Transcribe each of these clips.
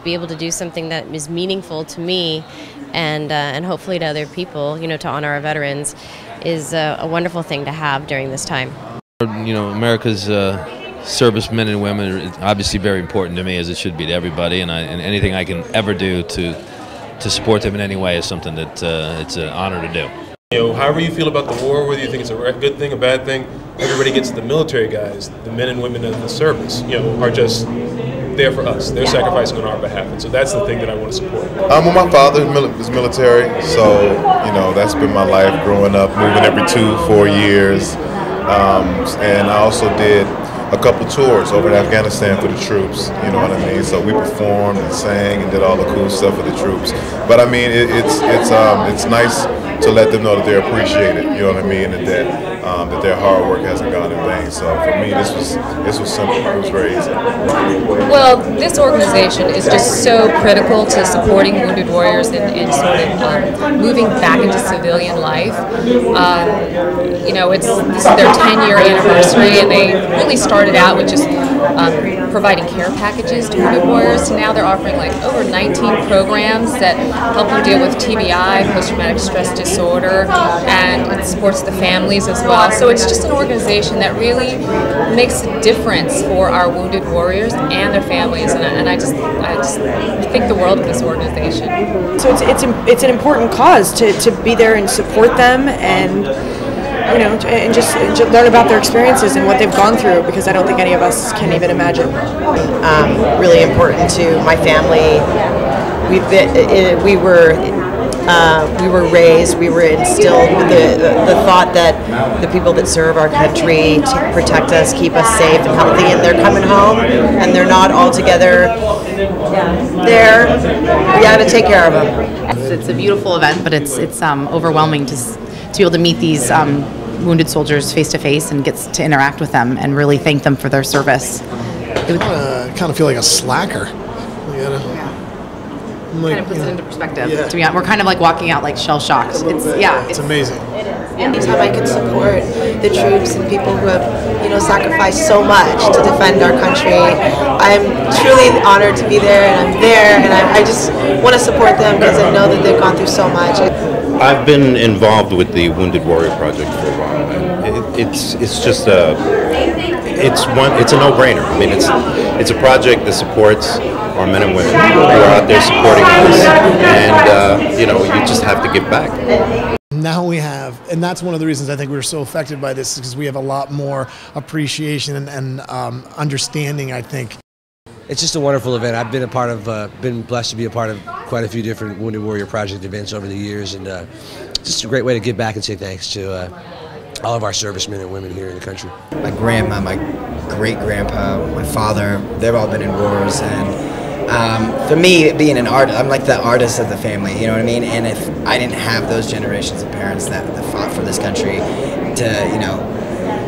be able to do something that is meaningful to me and hopefully to other people, to honor our veterans, is a wonderful thing to have during this time. America's servicemen and women is obviously very important to me, as it should be to everybody, and anything I can ever do to support them in any way is something that it's an honor to do. However you feel about the war, whether you think it's a good thing, a bad thing, everybody gets the military guys, the men and women of the service, are just there for us. They're sacrificing on our behalf, and so that's the thing that I want to support. My father is military, so that's been my life growing up, moving every 2-4 years, and I also did a couple tours over in Afghanistan for the troops, you know what I mean? So we performed and sang and did all the cool stuff for the troops. But I mean, it's nice to let them know that they're appreciated, you know what I mean, and that their hard work hasn't gone in vain. So for me, this was simple. It was very easy. Well, this organization is just so critical to supporting wounded warriors and sort of moving back into civilian life. This is their 10-year anniversary, and they really started out with just providing care packages to wounded warriors. So now they're offering over 19 programs that help you deal with TBI, post-traumatic stress disorder, and it supports the families as well. So it's just an organization that really makes a difference for our wounded warriors and their families, and I just think the world of this organization. So it's an important cause to be there and support them, and and just learn about their experiences and what they've gone through, because I don't think any of us can even imagine. Really important to my family. We were raised, we were instilled with the thought that the people that serve our country to protect us, keep us safe and healthy, and they're coming home and they're not all together there. We got to take care of them. It's a beautiful event, but it's overwhelming to be able to meet these wounded soldiers face to face and get to interact with them and really thank them for their service. Kind of feel like a slacker. Kind of puts it into perspective. Yeah. To be honest, we're kind of walking out shell shocked. It's amazing. Anytime I can support the troops and people who have, sacrificed so much to defend our country, I'm truly honored to be there, and I'm there, and I just want to support them because I know that they've gone through so much. I've been involved with the Wounded Warrior Project for a while. It's just it's a no-brainer. I mean, it's a project that supports our men and women who are out there supporting us, and you just have to give back. Now we have, and that's one of the reasons I think we were so affected by this, because we have a lot more appreciation and understanding, I think. It's just a wonderful event. I've been blessed to be a part of quite a few different Wounded Warrior Project events over the years, and just a great way to give back and say thanks to all of our servicemen and women here in the country. My grandma, my great-grandpa, my father, they've all been in wars, and for me, being an artist, I'm like the artist of the family, you know what I mean? And if I didn't have those generations of parents that fought for this country to,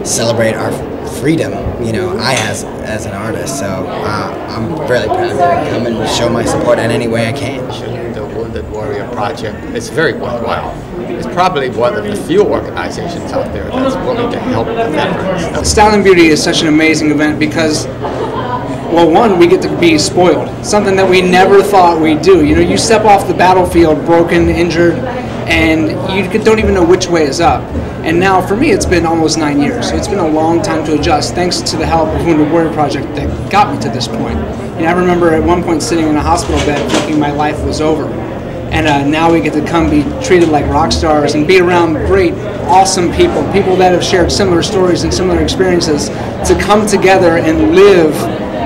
celebrate our freedom, I as an artist, so I'm really proud to come and show my support in any way I can. The Wounded Warrior Project is very worthwhile. It's probably one of the few organizations out there that's willing to help the veterans. Style and Beauty is such an amazing event because, well, one, we get to be spoiled, something that we never thought we'd do. You step off the battlefield broken, injured, and you don't even know which way is up. And now, for me, it's been almost 9 years, so it's been a long time to adjust, thanks to the help of Wounded Warrior Project that got me to this point. I remember at one point sitting in a hospital bed thinking my life was over. And now we get to come be treated like rock stars and be around great, awesome people that have shared similar stories and similar experiences, to come together and live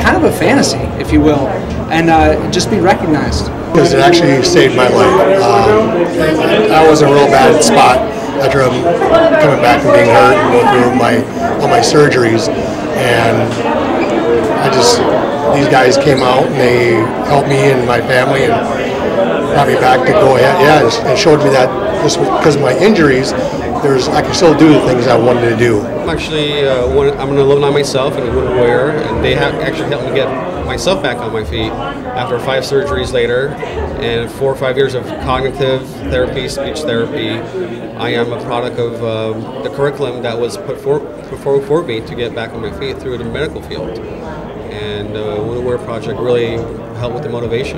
kind of a fantasy, if you will, and just be recognized. Because it actually saved my life. I was in a real bad spot after coming back from being hurt and going through all my surgeries, and these guys came out and they helped me and my family and brought me back to go ahead, and showed me that just because of my injuries, I can still do the things I wanted to do. I'm actually I'm an alumni myself and a Wounded Warrior, and they have actually helped me get myself back on my feet after 5 surgeries later and 4 or 5 years of cognitive therapy, speech therapy. I am a product of the curriculum that was put forward for me to get back on my feet through the medical field. And the Wounded Warrior Project really help with the motivation.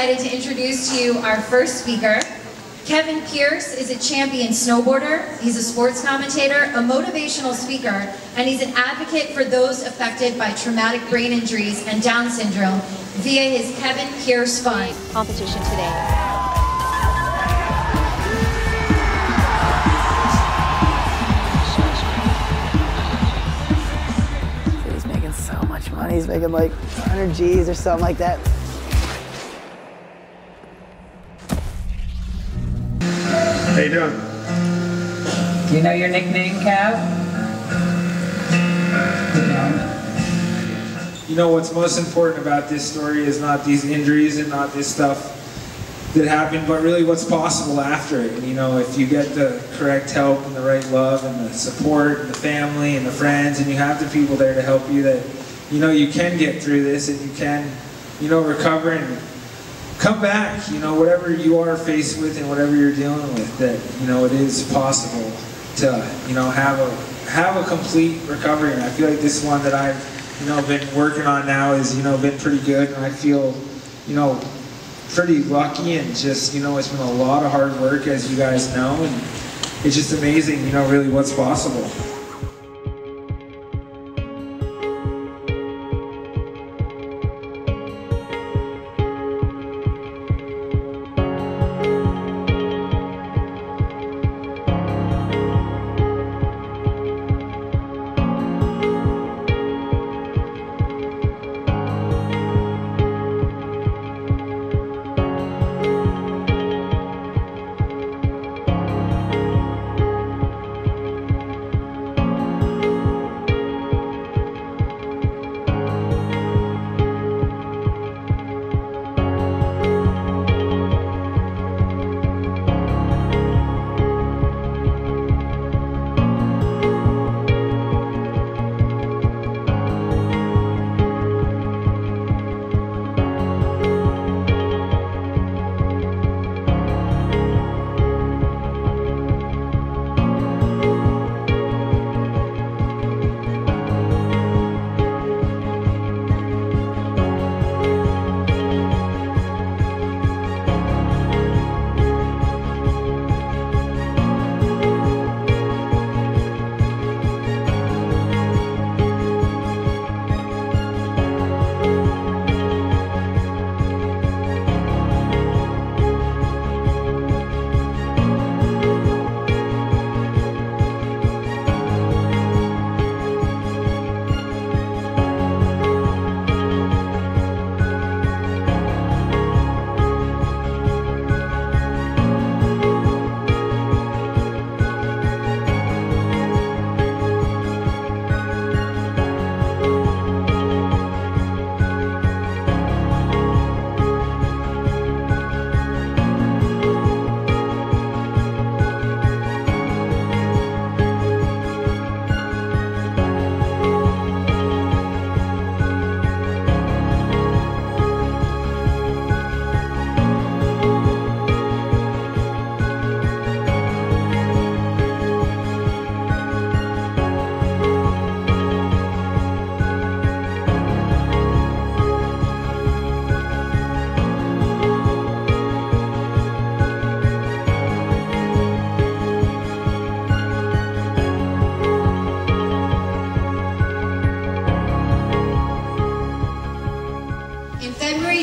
excited to introduce to you our first speaker. Kevin Pierce is a champion snowboarder, he's a sports commentator, a motivational speaker, and he's an advocate for those affected by traumatic brain injuries and Down syndrome via his Kevin Pierce Fund competition today. He's making so much money. He's making like 100 G's or something like that. How you doing? Do you know your nickname, Kev? You know what's most important about this story is not these injuries and not this stuff that happened, but really what's possible after it. And you know, if you get the correct help and the right love and the support and the family and the friends, and you have the people there to help you, that you know you can get through this and you can, you know, recover and come back. You know, whatever you are faced with and whatever you're dealing with, that you know it is possible to, you know, have a complete recovery. And I feel like this one that I've, you know, been working on now is, you know, been pretty good, and I feel, you know, pretty lucky, and just, you know, it's been a lot of hard work, as you guys know, and it's just amazing, you know, really what's possible.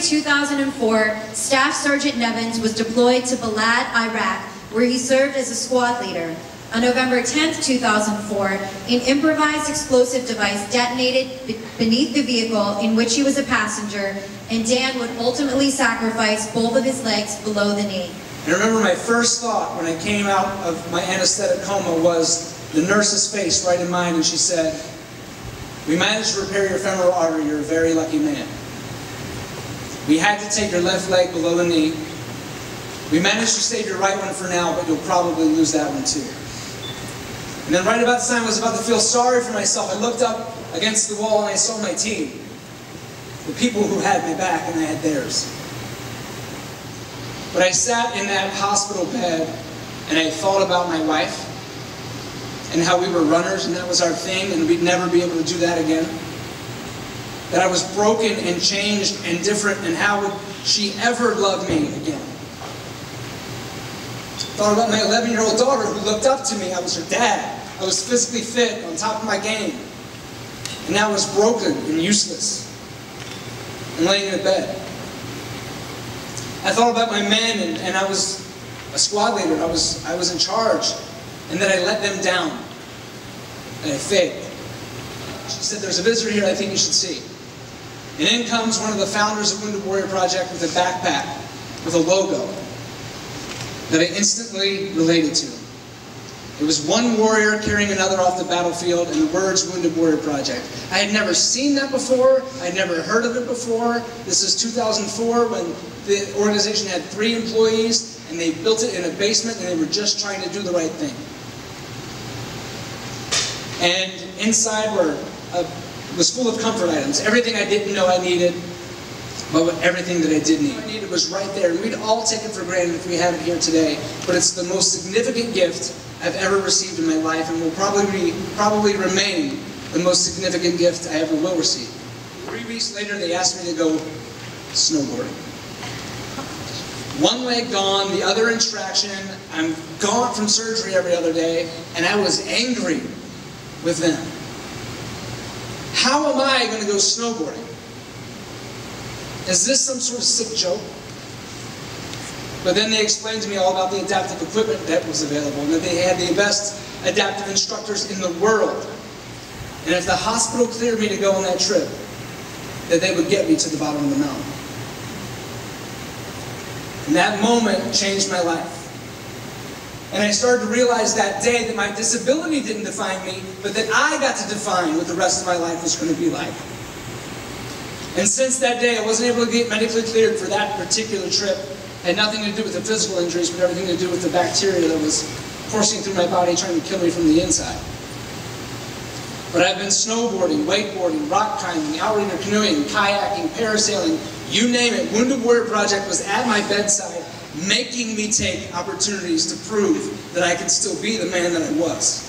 January 2004, Staff Sergeant Nevins was deployed to Balad, Iraq, where he served as a squad leader. On November 10, 2004, an improvised explosive device detonated beneath the vehicle in which he was a passenger, and Dan would ultimately sacrifice both of his legs below the knee. I remember my first thought when I came out of my anesthetic coma was the nurse's face right in mine, and she said, "We managed to repair your femoral artery. You're a very lucky man. We had to take your left leg below the knee. We managed to save your right one for now, but you'll probably lose that one too." And then right about the time I was about to feel sorry for myself, I looked up against the wall and I saw my team. The people who had my back, and I had theirs. But I sat in that hospital bed and I thought about my wife and how we were runners and that was our thing and we'd never be able to do that again. That I was broken and changed and different, and how would she ever love me again? Thought about my 11-year-old daughter who looked up to me. I was her dad. I was physically fit, on top of my game. And now I was broken and useless and laying in a bed. I thought about my men, and I was a squad leader. I was in charge, and that I let them down, and I failed. She said, "There's a visitor here I think you should see." And in comes one of the founders of Wounded Warrior Project with a backpack with a logo that I instantly related to. It was one warrior carrying another off the battlefield, and the words Wounded Warrior Project. I had never seen that before. I had never heard of it before. This is 2004 when the organization had 3 employees, and they built it in a basement, and they were just trying to do the right thing. And inside was full of comfort items, everything I didn't know I needed, but everything that I did need. What I needed was right there, and we'd all take it for granted if we have it here today, but it's the most significant gift I've ever received in my life, and will probably remain the most significant gift I ever will receive. 3 weeks later, they asked me to go snowboarding. One leg gone, the other in traction. I'm gone from surgery every other day, and I was angry with them. How am I going to go snowboarding? Is this some sort of sick joke? But then they explained to me all about the adaptive equipment that was available, and that they had the best adaptive instructors in the world. And if the hospital cleared me to go on that trip, that they would get me to the bottom of the mountain. And that moment changed my life. And I started to realize that day that my disability didn't define me, but that I got to define what the rest of my life was going to be like. And since that day, I wasn't able to get medically cleared for that particular trip. It had nothing to do with the physical injuries, but everything to do with the bacteria that was coursing through my body trying to kill me from the inside. But I've been snowboarding, wakeboarding, rock climbing, outrigger canoeing, kayaking, parasailing, you name it. Wounded Warrior Project was at my bedside, making me take opportunities to prove that I could still be the man that I was,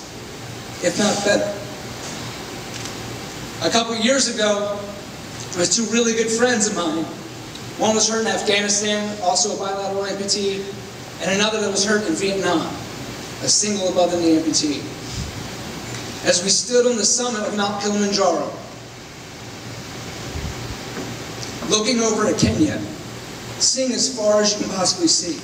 if not better. A couple years ago, there was 2 really good friends of mine. One was hurt in Afghanistan, also a bilateral amputee, and another that was hurt in Vietnam, a single above the knee amputee. As we stood on the summit of Mount Kilimanjaro, looking over at Kenya, seeing as far as you can possibly see,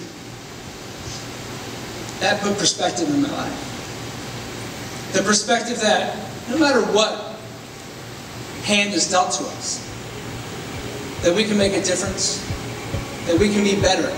that put perspective in my life. The perspective that no matter what hand is dealt to us, that we can make a difference, that we can be better.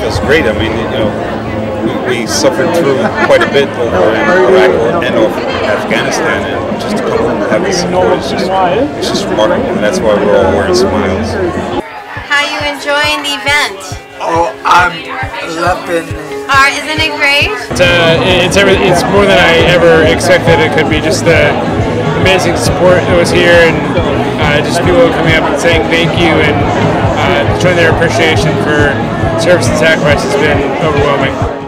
was great. I mean, you know, we suffered through quite a bit over in Iraq and over Afghanistan, and just to come home and have this support is just remarkable, and that's why we're all wearing smiles. How you enjoying the event? Oh, I'm loving it. Isn't it great? It's more than I ever expected it could be. Just the amazing support that was here, and just people coming up and saying thank you and showing their appreciation for service and sacrifice has been overwhelming.